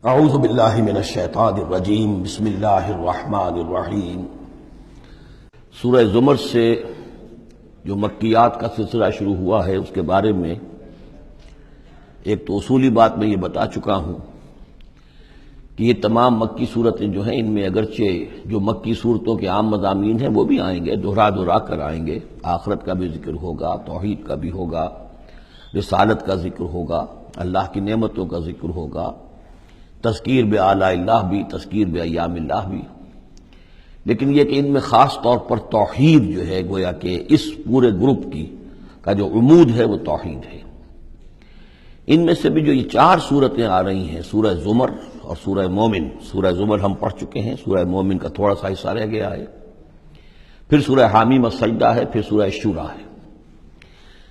اعوذ باللہ من الشیطان الرجیم بسم اللہ الرحمن الرحیم۔ سورہ زمر سے جو مکیات کا سلسلہ شروع ہوا ہے اس کے بارے میں ایک تو اصولی بات میں یہ بتا چکا ہوں کہ یہ تمام مکی صورتیں جو ہیں ان میں اگرچہ جو مکی صورتوں کے عام مضامین ہیں وہ بھی آئیں گے، دہرا کر آئیں گے، آخرت کا بھی ذکر ہوگا، توحید کا بھی ہوگا، رسالت کا ذکر ہوگا، اللہ کی نعمتوں کا ذکر ہوگا، تذکیر بآلاء اللہ بھی، تذکیر بایام اللہ بھی، لیکن یہ کہ ان میں خاص طور پر توحید جو ہے گویا کہ اس پورے گروپ کا جو عمود ہے وہ توحید ہے۔ ان میں سے بھی جو یہ چار صورتیں آ رہی ہیں، سورہ زمر اور سورہ مومن، سورہ زمر ہم پڑھ چکے ہیں، سورہ مومن کا تھوڑا سا حصہ رہ گیا ہے، پھر سورہ حامیم السجدہ ہے، پھر سورہ شورى ہے۔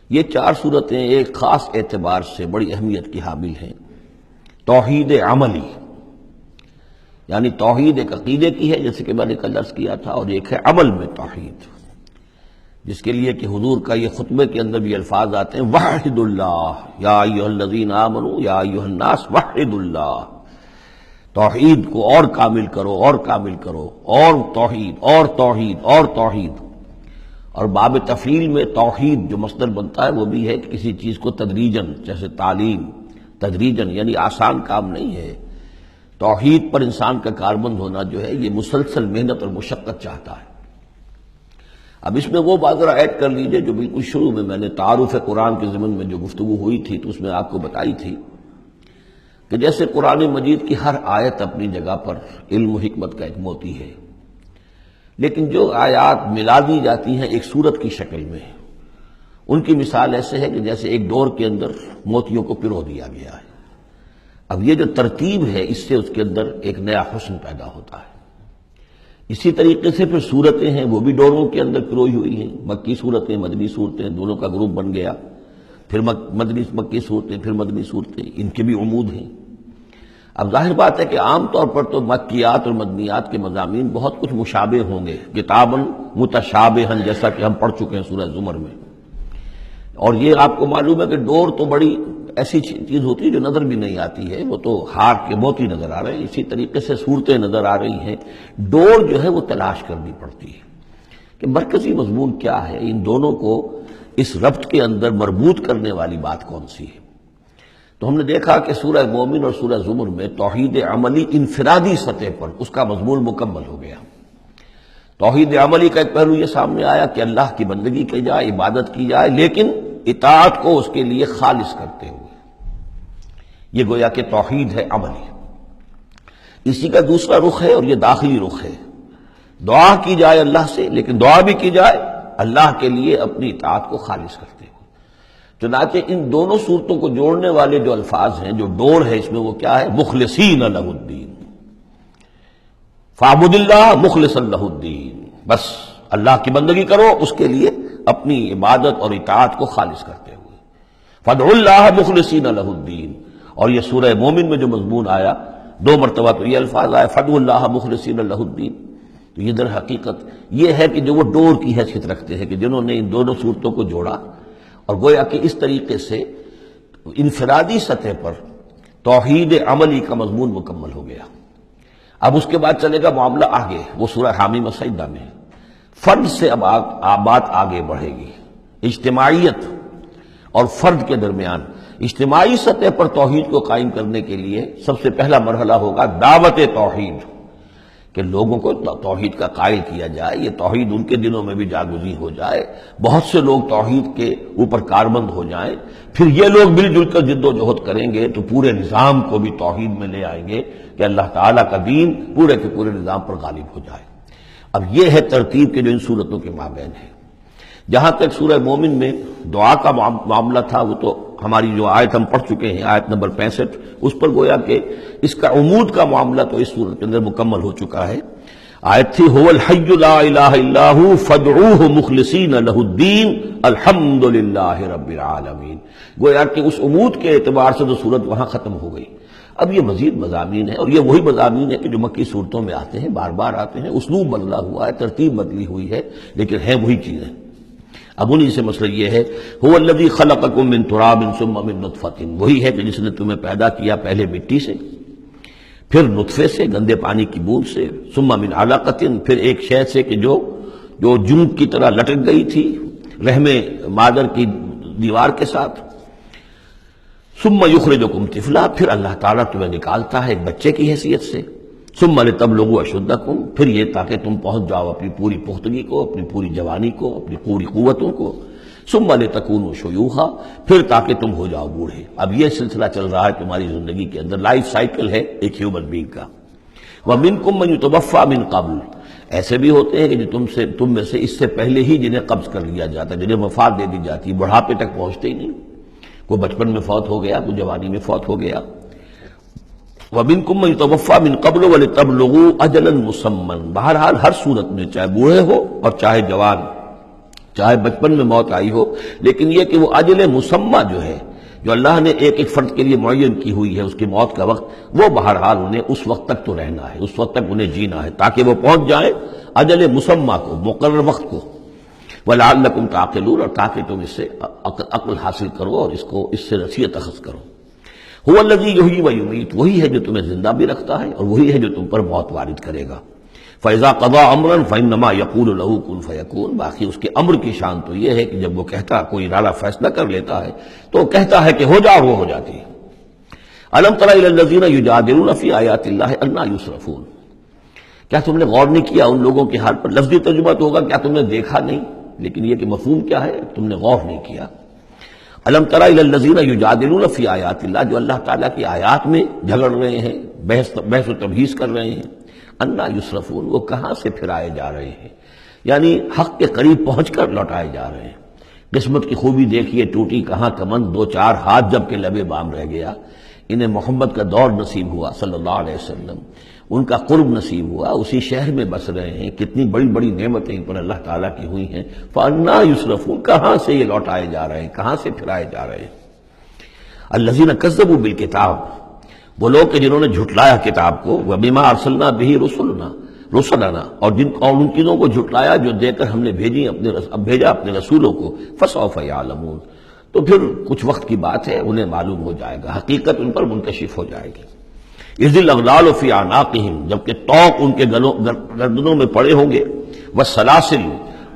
یہ چار صورتیں ایک خاص اعتبار سے بڑی اہمیت کی حامل ہیں۔ توحید عملی یعنی توحید ایک عقیدے کی ہے جیسے کہ میں نے کل عرض کیا تھا، اور ایک ہے عمل میں توحید، جس کے لیے کہ حضور کا یہ خطبے کے اندر بھی الفاظ آتے ہیں وحد اللہ یا ایھا الذین آمنوا یا ایھا الناس وحد اللہ، توحید کو اور کامل کرو اور کامل کرو، اور توحید اور توحید اور توحید۔ اور باب تفعیل میں توحید جو مصدر بنتا ہے وہ بھی ہے کہ کسی چیز کو تدریجاً، جیسے تعلیم تدریجاً، یعنی آسان کام نہیں ہے۔ توحید پر انسان کا کاربند ہونا جو ہے یہ مسلسل محنت اور مشقت چاہتا ہے۔ اب اس میں وہ بات ذرا ایڈ کر لیجئے جو بالکل شروع میں نے تعارف قرآن کے ضمن میں جو گفتگو ہوئی تھی تو اس میں آپ کو بتائی تھی کہ جیسے قرآن مجید کی ہر آیت اپنی جگہ پر علم و حکمت کا ایک موتی ہے، لیکن جو آیات ملا دی جاتی ہیں ایک صورت کی شکل میں، ان کی مثال ایسے ہے کہ جیسے ایک ڈور کے اندر موتیوں کو پرو دیا گیا ہے۔ اب یہ جو ترتیب ہے اس سے اس کے اندر ایک نیا حسن پیدا ہوتا ہے۔ اسی طریقے سے پھر صورتیں ہیں وہ بھی ڈوروں کے اندر پروئی ہوئی ہیں، مکی صورتیں مدنی صورتیں، دونوں کا گروپ بن گیا، پھر مکی صورتیں، پھر مدنی صورتیں، ان کے بھی عمود ہیں۔ اب ظاہر بات ہے کہ عام طور پر تو مکیات اور مدنیات کے مضامین بہت کچھ مشابہ ہوں گے، کتاباً متشابہاً، جیسا کہ ہم پڑھ چکے ہیں سورہ زمر میں۔ اور یہ آپ کو معلوم ہے کہ ڈور تو بڑی ایسی چیز ہوتی ہے جو نظر بھی نہیں آتی ہے، وہ تو ہار کے موتی نظر آ رہے ہیں، اسی طریقے سے صورتیں نظر آ رہی ہیں، ڈور جو ہے وہ تلاش کرنی پڑتی ہے کہ مرکزی مضمون کیا ہے، ان دونوں کو اس ربط کے اندر مربوط کرنے والی بات کون سی ہے۔ تو ہم نے دیکھا کہ سورہ مومن اور سورہ زمر میں توحید عملی انفرادی سطح پر اس کا مضمون مکمل ہو گیا۔ توحید عملی کا ایک پہلو یہ سامنے آیا کہ اللہ کی بندگی کی جائے، عبادت کی جائے، لیکن اطاعت کو اس کے لیے خالص کرتے ہوئے، یہ گویا کہ توحید ہے عملی۔ اسی کا دوسرا رخ ہے اور یہ داخلی رخ ہے، دعا کی جائے اللہ سے، لیکن دعا بھی کی جائے اللہ کے لیے اپنی اطاعت کو خالص کرتے ہوئے۔ چنانچہ ان دونوں صورتوں کو جوڑنے والے جو الفاظ ہیں، جو ڈور ہے اس میں، وہ کیا ہے؟ مخلصین لہ الدین، فاعبد اللہ مخلصا لہ الدین، بس اللہ کی بندگی کرو، اس کے لیے اپنی عبادت اور اطاعت کو خالص کرتے ہوئے۔ فادعوا اللہ مخلصین لہ الدین، اور یہ سورہ مومن میں جو مضمون آیا، دو مرتبہ تو یہ الفاظ آئے فادعوا اللہ مخلصین لہ الدین، تو یہ در حقیقت یہ ہے کہ جو وہ ڈور کی حیثیت رکھتے ہیں کہ جنہوں نے ان دونوں صورتوں کو جوڑا، اور گویا کہ اس طریقے سے انفرادی سطح پر توحید عملی کا مضمون مکمل ہو گیا۔ اب اس کے بعد چلے گا معاملہ آگے، وہ سورہ حامیم السجدہ میں فرد سے اب بات آگے بڑھے گی، اجتماعیت اور فرد کے درمیان۔ اجتماعی سطح پر توحید کو قائم کرنے کے لیے سب سے پہلا مرحلہ ہوگا دعوت توحید، کہ لوگوں کو توحید کا قائل کیا جائے، یہ توحید ان کے دلوں میں بھی جاگزی ہو جائے، بہت سے لوگ توحید کے اوپر کاربند ہو جائیں، پھر یہ لوگ مل جل کر جد و جہد کریں گے تو پورے نظام کو بھی توحید میں لے آئیں گے کہ اللہ تعالیٰ کا دین پورے کے پورے نظام پر غالب ہو جائے۔ اب یہ ہے ترتیب کے جو ان صورتوں کے مابین ہے۔ جہاں تک سورہ مومن میں دعا کا معاملہ تھا، وہ تو ہماری جو آیت ہم پڑھ چکے ہیں، آیت نمبر 65، اس پر گویا کہ اس کا عمود کا معاملہ تو اس صورت کے اندر مکمل ہو چکا ہے۔ آیت تھی هو الحی لا الہ الا هو فادعوہ مخلصین لہ الدین الحمد للہ رب العالمین، گویا کہ اس عمود کے اعتبار سے تو صورت وہاں ختم ہو گئی۔ اب یہ مزید مضامین ہیں، اور یہ وہی مضامین ہیں کہ جو مکی صورتوں میں آتے ہیں، بار بار آتے ہیں، اسلوب بدلا ہوا ہے، ترتیب بدلی ہوئی ہے، لیکن ہیں وہی چیزیں۔ اب انہی سے مسئلہ یہ ہے هو الذی خلقکم من تراب ثم من نطفۃ، وہی ہے کہ جس نے تمہیں پیدا کیا پہلے مٹی سے، پھر نطفے سے، گندے پانی کی بوند سے، ثم من علقۃ، پھر ایک شے سے کہ جو جون کی طرح لٹک گئی تھی رحم مادر کی دیوار کے ساتھ، ثم یخرجکم طفلا، پھر اللہ تعالیٰ تمہیں نکالتا ہے ایک بچے کی حیثیت سے، ثم لتبلغوا اشدکم، پھر یہ تاکہ تم پہنچ جاؤ اپنی پوری پختگی کو، اپنی پوری جوانی کو، اپنی پوری قوتوں کو، ثم لتکونوا شیوخا، پھر تاکہ تم ہو جاؤ بوڑھے۔ اب یہ سلسلہ چل رہا ہے تمہاری زندگی کے اندر، لائف سائیکل ہے ایک ہیومن بینگ کا۔ وَمِنْكُمْ مَنْ يُتَوَفَّى مِنْ قَبْلُ، ایسے بھی ہوتے ہیں کہ جو تم میں سے اس سے پہلے ہی جنہیں قبض کر لیا جاتا ہے، جنہیں وفات دے دی جاتی ہے، بڑھاپے تک پہنچتے ہی نہیں، کوئی بچپن میں فوت ہو گیا، کوئی جوانی میں فوت ہو گیا۔ وَمِنْكُمْ مَنْ يُتَوَفَّى مِنْ قَبْلُ وَلِتَبْلُغُوا أَجَلًا مُّسَمًّى، بہرحال ہر صورت میں چاہے بوڑھے ہو اور چاہے جوان، چاہے بچپن میں موت آئی ہو، لیکن یہ کہ وہ اجل مسمى جو ہے، جو اللہ نے ایک ایک فرد کے لیے معین کی ہوئی ہے اس کی موت کا وقت، وہ بہرحال انہیں اس وقت تک تو رہنا ہے، اس وقت تک انہیں جینا ہے تاکہ وہ پہنچ جائیں اجل مسمى کو، مقرر وقت کو۔ وَلَعَلَّكُمْ تَعْقِلُونَ، اور تاکہ تم اس سے عقل حاصل کرو اور اس سے نصیحت اخذ کرو۔ هُوَ الَّذِي يُحْيِي وَيُمِيتُ، وہی ہے جو تمہیں زندہ بھی رکھتا ہے اور وہی ہے جو تم پر موت وارد کرے گا۔ فَإِذَا قَضَىٰ أَمْرًا فَإِنَّمَا يَقُولُ لَهُ كُن فَيَكُونُ، باقی اس کے امر کی شان تو یہ ہے کہ جب وہ کہتا، کوئی ارادہ فیصلہ کر لیتا ہے تو وہ کہتا ہے کہ ہو جا، وہ ہو جاتی ہے۔ أَلَمْ تَرَ إِلَى الَّذِينَ يُجَادِلُونَ فِي آيَاتِ اللَّهِ أَنَّىٰ يُصْرَفُونَ، کیا تم نے غور نہیں کیا ان لوگوں کے حال پر؟ لفظی ترجمہ تو ہوگا کیا تم نے دیکھا نہیں، لیکن یہ کہ مفہوم کیا ہے، تم نے غور نہیں کیا۔ أَلَمْ تَرَ إِلَى الَّذِينَ يُجَادِلُونَ فِي آيَاتِ اللَّهِ، جو اللہ تعالیٰ کی آیات میں جھگڑ رہے ہیں، بحث و تبحیث کر رہے ہیں، انا یصرفون، وہ کہاں سے پھرائے جا رہے ہیں، یعنی حق کے قریب پہنچ کر لوٹائے جا رہے ہیں۔ قسمت کی خوبی دیکھیے، ٹوٹی کہاں کمند، دو چار ہاتھ جب کہ لبے بام رہ گیا۔ انہیں محمد کا دور نصیب ہوا صلی اللہ علیہ وسلم، ان کا قرب نصیب ہوا، اسی شہر میں بس رہے ہیں، کتنی بڑی بڑی نعمتیں ان پر اللہ تعالیٰ کی ہوئی ہیں۔ فانا یصرفون، کہاں سے یہ لوٹائے جا رہے ہیں، کہاں سے پھرائے جا رہے ہیں۔ الذین کذبوا بالکتاب، وہ لوگ کہ جنہوں نے جھٹلایا کتاب کو، وَبِمَا أَرْسَلْنَا بِهِ رُسُلَنَا، اور ان چیزوں کو جھٹلایا جو دے کر ہم نے بھیجا اپنے رسولوں کو، فَسَوْفَ يَعْلَمُونَ، تو پھر کچھ وقت کی بات ہے، انہیں معلوم ہو جائے گا، حقیقت ان پر منکشف ہو جائے گی۔ اِذِ الْأَغْلَالُ فِي أَعْنَاقِهِمْ، جبکہ طوق ان کے گردنوں میں پڑے ہوں گے، وَالسَّلَاسِلُ،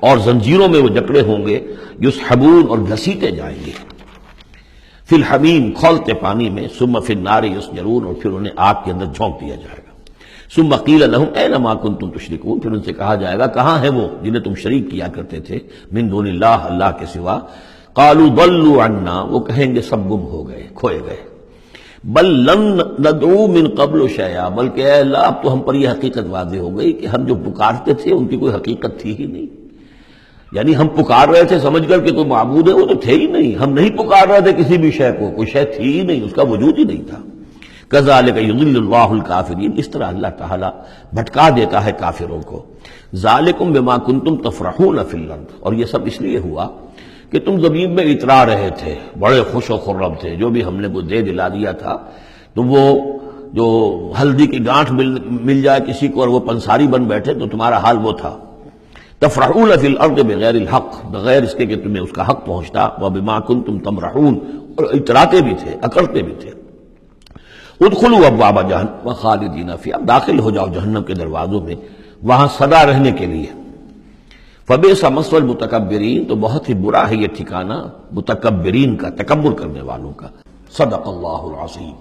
اور زنجیروں میں وہ جکڑے ہوں گے، يُسْحَبُونَ، اور گھسیٹے جائیں گے، فی الحمیم، کھولتے پانی میں، ثم فی النار یسجرون، اور پھر انہیں آگ کے اندر جھونک دیا جائے گا۔ ثم قیل لہم این ما کنتم تشرکون، پھر ان سے کہا جائے گا کہاں ہیں وہ جنہیں تم شریک کیا کرتے تھے، من دون اللہ، اللہ کے سوا۔ قالوا ضلوا عنا، وہ کہیں گے سب گم ہو گئے، کھوئے گئے۔ بل لم ندعو من قبل شیئا، بلکہ اے اللہ اب تو ہم پر یہ حقیقت واضح ہو گئی کہ ہم جو پکارتے تھے ان کی کوئی حقیقت تھی ہی نہیں، یعنی ہم پکار رہے تھے سمجھ کر کہ کوئی معبود ہے، وہ تو تھے ہی نہیں، ہم نہیں پکار رہے تھے کسی بھی شے کو، کوئی شے تھی ہی نہیں، اس کا وجود ہی نہیں تھا۔ کذالک یضل اللہ الکافرین، اس طرح اللہ تعالیٰ بھٹکا دیتا ہے کافروں کو۔ ذالکم بما کنتم تفرحون فی الارض، اور یہ سب اس لیے ہوا کہ تم زمین میں اترا رہے تھے، بڑے خوش و خرم تھے، جو بھی ہم نے کچھ دے دلا دیا تھا، تو وہ جو ہلدی کی گانٹھ مل جائے کسی کو اور وہ پنساری بن بیٹھے تو تمہارا حال وہ تھا۔ تفرحون فی الارض بغیر الحق، بغیر اس کے کہ تمہیں اس کا حق پہنچتا، وبما کنتم تمرحون، اور اتراتے بھی تھے، اکڑتے بھی تھے۔ ادخلوا ابواب جہنم خالدین فیہا، داخل ہو جاؤ جہنم کے دروازوں میں، وہاں سدا رہنے کے لیے۔ فبئس مثوى المتکبرین، تو بہت ہی برا ہے یہ ٹھکانہ متکبرین کا، تکبر کرنے والوں کا۔ صدق اللہ العظیم۔